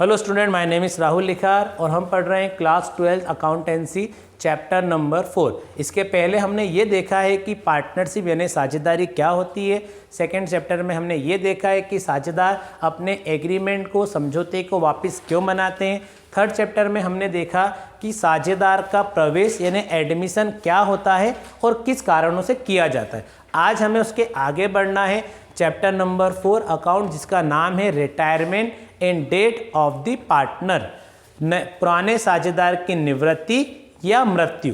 Hello student, my name is Rahul Likhar और हम पढ़ रहे हैं क्लास 12 अकाउंटेंसी चैप्टर नंबर 4। इसके पहले हमने ये देखा है कि पार्टनरशिप यानी साझेदारी क्या होती है। सेकंड चैप्टर में हमने ये देखा है कि साझेदार अपने एग्रीमेंट को, समझौते को वापस क्यों मनाते हैं। थर्ड चैप्टर में हमने देखा कि साझेदार का प्रवेश यानी एडमिशन क्या होता है और किस कारणों से किया जाता है। आज हमें उसके आगे बढ़ना है। चैप्टर नंबर 4 अकाउंट, जिसका नाम है retirement and date of the partner, पुराने साझेदार की निवृत्ति या मृत्यु।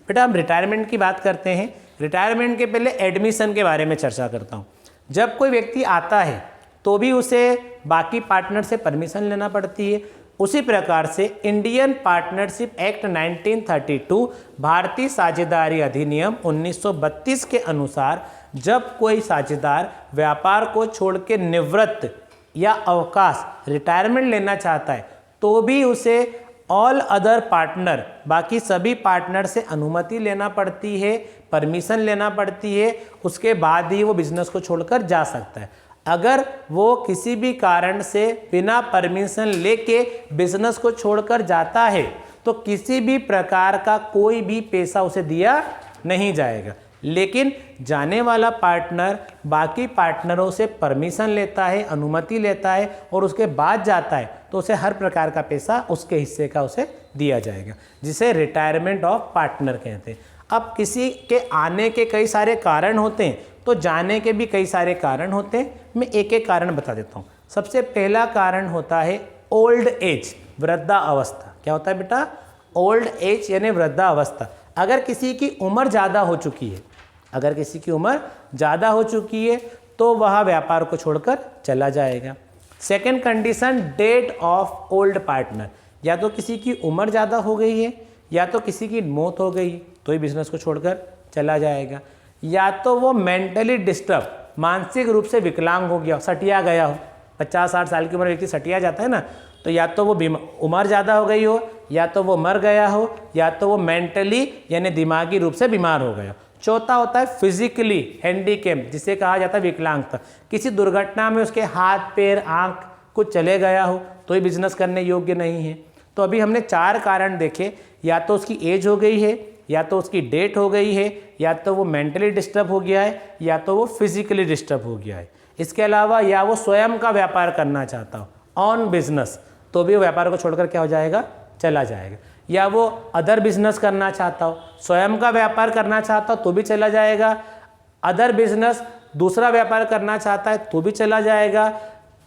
बेटा हम रिटायरमेंट की बात करते हैं। रिटायरमेंट के पहले एडमिशन के बारे में चर्चा करता हूँ। जब कोई व्यक्ति आता है तो भी उसे बाकी पार्टनर से परमिशन लेना पड़ती है। उसी प्रकार से इंडियन पार्टनरशिप एक्ट 1932, भारतीय साझेदारी अधिनियम 1932 के अनुसार जब कोई साझेदार व्यापार को छोड़ के निवृत्त या अवकाश रिटायरमेंट लेना चाहता है तो भी उसे ऑल अदर पार्टनर, बाकी सभी पार्टनर से अनुमति लेना पड़ती है, परमिशन लेना पड़ती है। उसके बाद ही वो बिजनेस को छोड़कर जा सकता है। अगर वो किसी भी कारण से बिना परमिशन लेके बिजनेस को छोड़कर जाता है तो किसी भी प्रकार का कोई भी पैसा उसे दिया नहीं जाएगा। लेकिन जाने वाला पार्टनर बाकी पार्टनरों से परमिशन लेता है, अनुमति लेता है और उसके बाद जाता है तो उसे हर प्रकार का पैसा उसके हिस्से का उसे दिया जाएगा, जिसे रिटायरमेंट ऑफ पार्टनर कहते हैं। अब किसी के आने के कई सारे कारण होते हैं तो जाने के भी कई सारे कारण होते हैं। मैं एक एक कारण बता देता हूँ। सबसे पहला कारण होता है ओल्ड एज, वृद्धावस्था। क्या होता है बेटा? ओल्ड एज यानी वृद्धावस्था। अगर किसी की उम्र ज़्यादा हो चुकी है, अगर किसी की उम्र ज़्यादा हो चुकी है तो वह व्यापार को छोड़कर चला जाएगा। Second condition, date of old partner. या तो किसी की उम्र ज़्यादा हो गई है या तो किसी की मौत हो गई तो ही बिजनेस को छोड़कर चला जाएगा। या तो वो मेंटली डिस्टर्ब, मानसिक रूप से विकलांग हो गया, सटिया गया हो। 50-60 साल की उम्र व्यक्ति सटिया जाता है ना, तो या तो वो उम्र ज़्यादा हो गई हो, या तो वो मर गया हो, या तो वो मेंटली यानी दिमागी रूप से बीमार हो गया। चौथा होता है फिजिकली हैंडीकैप, जिसे कहा जाता है विकलांगता। किसी दुर्घटना में उसके हाथ पैर आँख कुछ चले गया हो तो ही बिजनेस करने योग्य नहीं है। तो अभी हमने 4 कारण देखे। या तो उसकी एज हो गई है, या तो उसकी डेट हो गई है, या तो वो मेंटली डिस्टर्ब हो गया है, या तो वो फिजिकली डिस्टर्ब हो गया है। इसके अलावा या वो स्वयं का व्यापार करना चाहता हो, ऑन बिजनेस, तो भी वो व्यापार को छोड़कर क्या हो जाएगा? चला जाएगा। या वो अदर बिजनेस करना चाहता हो, स्वयं का व्यापार करना चाहता हो तो भी चला जाएगा। अदर बिजनेस, दूसरा व्यापार करना चाहता है तो भी चला जाएगा।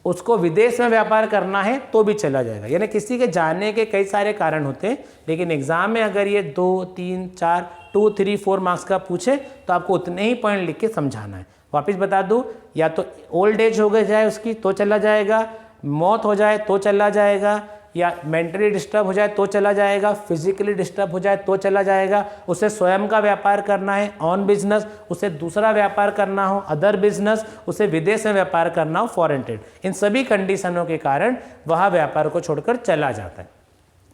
उसको विदेश में व्यापार करना है तो भी चला जाएगा। यानी किसी के जाने के कई सारे कारण होते हैं, लेकिन एग्जाम में अगर ये 2, 3, 4, 2, 3, 4 मार्क्स का पूछे तो आपको उतने ही पॉइंट लिख के समझाना है। वापस बता दूं, या तो ओल्ड एज हो गई जाए उसकी तो चला जाएगा, मौत हो जाए तो चला जाएगा, या मेंटली डिस्टर्ब हो जाए तो चला जाएगा, फिजिकली डिस्टर्ब हो जाए तो चला जाएगा। उसे स्वयं का व्यापार करना है, ऑन बिजनेस, उसे दूसरा व्यापार करना हो, अदर बिजनेस, उसे विदेश में व्यापार करना हो, फॉरेन ट्रेड। इन सभी कंडीशनों के कारण वह व्यापार को छोड़कर चला जाता है।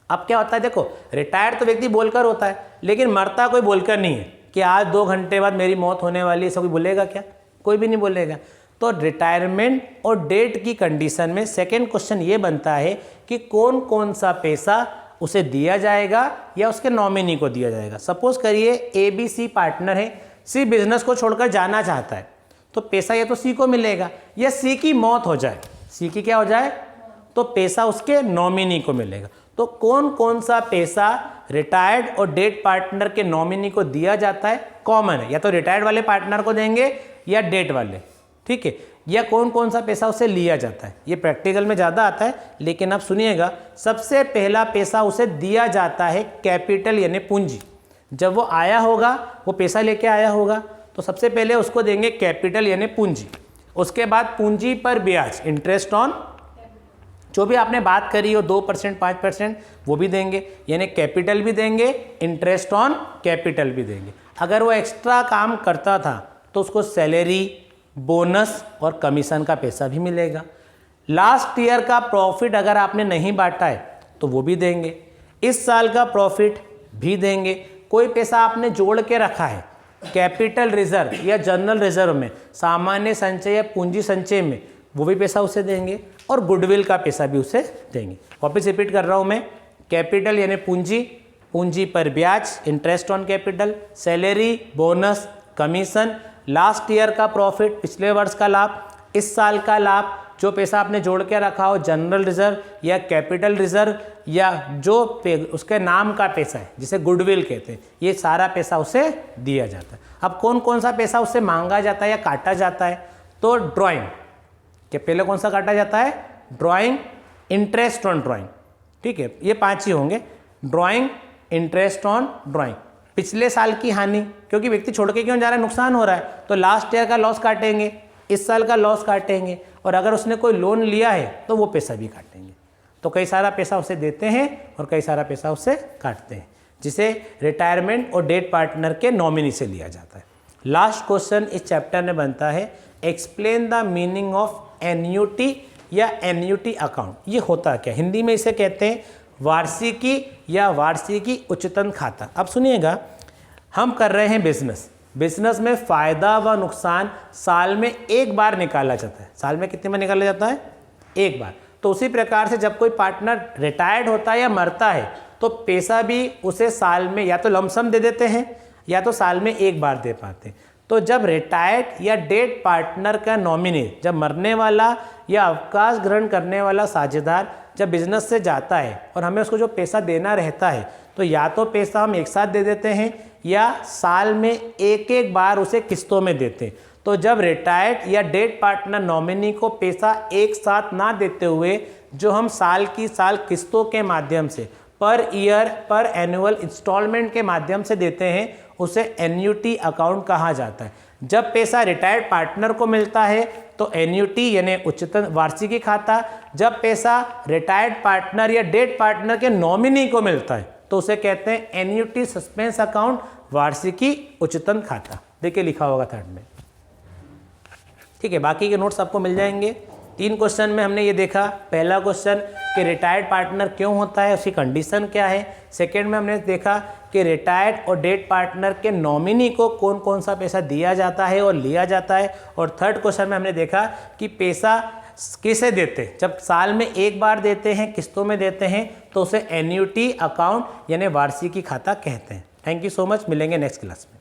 अब क्या होता है, देखो रिटायर तो व्यक्ति बोलकर होता है, लेकिन मरता कोई बोलकर नहीं है कि आज 2 घंटे बाद मेरी मौत होने वाली है। सब कोई बोलेगा क्या? कोई भी नहीं बोलेगा। तो रिटायरमेंट और डेट की कंडीशन में सेकंड क्वेश्चन ये बनता है कि कौन कौन सा पैसा उसे दिया जाएगा या उसके नॉमिनी को दिया जाएगा। सपोज करिए ABC पार्टनर है, C बिजनेस को छोड़कर जाना चाहता है तो पैसा या तो C को मिलेगा, या C की मौत हो जाए, C की क्या हो जाए तो पैसा उसके नॉमिनी को मिलेगा। तो कौन कौन सा पैसा रिटायर्ड और डेट पार्टनर के नॉमिनी को दिया जाता है? कॉमन है, या तो रिटायर्ड वाले पार्टनर को देंगे या डेट वाले, ठीक है। या कौन कौन सा पैसा उसे लिया जाता है, ये प्रैक्टिकल में ज़्यादा आता है, लेकिन आप सुनिएगा। सबसे पहला पैसा उसे दिया जाता है कैपिटल यानी पूंजी। जब वो आया होगा, वो पैसा लेके आया होगा, तो सबसे पहले उसको देंगे कैपिटल यानी पूंजी। उसके बाद पूंजी पर ब्याज, इंटरेस्ट ऑन, जो भी आपने बात करी हो 2%, 5%, वो भी देंगे। यानी कैपिटल भी देंगे, इंटरेस्ट ऑन कैपिटल भी देंगे। अगर वो एक्स्ट्रा काम करता था तो उसको सैलरी, बोनस और कमीशन का पैसा भी मिलेगा। लास्ट ईयर का प्रॉफिट अगर आपने नहीं बांटा है तो वो भी देंगे। इस साल का प्रॉफिट भी देंगे। कोई पैसा आपने जोड़ के रखा है कैपिटल रिजर्व या जनरल रिजर्व में, सामान्य संचय या पूंजी संचय में, वो भी पैसा उसे देंगे। और गुडविल का पैसा भी उसे देंगे। वापस रिपीट कर रहा हूँ मैं, कैपिटल यानी पूंजी, पूंजी पर ब्याज, interest on capital, salary, bonus, commission, last year का प्रॉफिट, पिछले वर्ष का लाभ, इस साल का लाभ, जो पैसा आपने जोड़ के रखा हो, जनरल रिजर्व या कैपिटल रिजर्व या जो उसके नाम का पैसा है जिसे गुडविल कहते हैं, ये सारा पैसा उसे दिया जाता है। अब कौन कौन सा पैसा उससे मांगा जाता है या काटा जाता है? तो ड्राइंग के पहले कौन सा काटा जाता है? ड्राइंग, इंटरेस्ट ऑन ड्राइंग, ठीक है, ये 5 ही होंगे, ड्राइंग, इंटरेस्ट ऑन ड्राइंग, पिछले साल की हानि, क्योंकि व्यक्ति छोड़ के क्यों जा रहा है, नुकसान हो रहा है, तो लास्ट ईयर का लॉस काटेंगे, इस साल का लॉस काटेंगे, और अगर उसने कोई लोन लिया है तो वो पैसा भी काटेंगे। तो कई सारा पैसा उसे देते हैं और कई सारा पैसा उसे काटते हैं, जिसे रिटायरमेंट और डेट पार्टनर के नॉमिनी से लिया जाता है। लास्ट क्वेश्चन इस चैप्टर में बनता है, explain the meaning of annuity या एन्युटी अकाउंट। ये होता क्या? हिंदी में इसे कहते हैं वार्षिकी या वार्षिकी उच्चतन खाता। अब सुनिएगा, हम कर रहे हैं बिजनेस, बिजनेस में फ़ायदा व नुकसान साल में एक बार निकाला जाता है। साल में कितने बार निकाला जाता है? एक बार। तो उसी प्रकार से जब कोई पार्टनर रिटायर्ड होता है या मरता है तो पैसा भी उसे साल में या तो लमसम दे देते हैं या तो साल में एक बार दे पाते हैं। तो जब रिटायर्ड या डेड पार्टनर का नॉमिनी, जब मरने वाला या अवकाश ग्रहण करने वाला साझेदार जब बिजनेस से जाता है और हमें उसको जो पैसा देना रहता है, तो या तो पैसा हम एक साथ दे देते हैं या साल में एक एक बार उसे किस्तों में देते हैं। तो जब रिटायर्ड या डेड पार्टनर नॉमिनी को पैसा एक साथ ना देते हुए जो हम साल की साल किस्तों के माध्यम से पर ईयर पर एनुअल इंस्टॉलमेंट के माध्यम से देते हैं, उसे एन्युटी अकाउंट कहा जाता है। जब पैसा रिटायर्ड पार्टनर को मिलता है तो एन्युटी यानी उच्चतम वार्षिकी खाता, जब पैसा रिटायर्ड पार्टनर या डेड पार्टनर के नॉमिनी को मिलता है तो उसे कहते हैं एन्युटी सस्पेंस अकाउंट, वार्षिकी उच्चतन खाता। देखिए लिखा होगा थर्ड में, ठीक है। बाकी के नोट्स आपको मिल जाएंगे। 3 क्वेश्चन में हमने ये देखा, पहला क्वेश्चन कि रिटायर्ड पार्टनर क्यों होता है, उसकी कंडीशन क्या है। सेकंड में हमने देखा कि रिटायर्ड और डेड पार्टनर के नॉमिनी को कौन कौन सा पैसा दिया जाता है और लिया जाता है। और थर्ड क्वेश्चन में हमने देखा कि पैसा किसे देते हैं, जब साल में एक बार देते हैं, किस्तों में देते हैं, तो उसे एन्युटी अकाउंट यानी वार्षिकी खाता कहते हैं। थैंक यू सो मच, मिलेंगे नेक्स्ट क्लास में।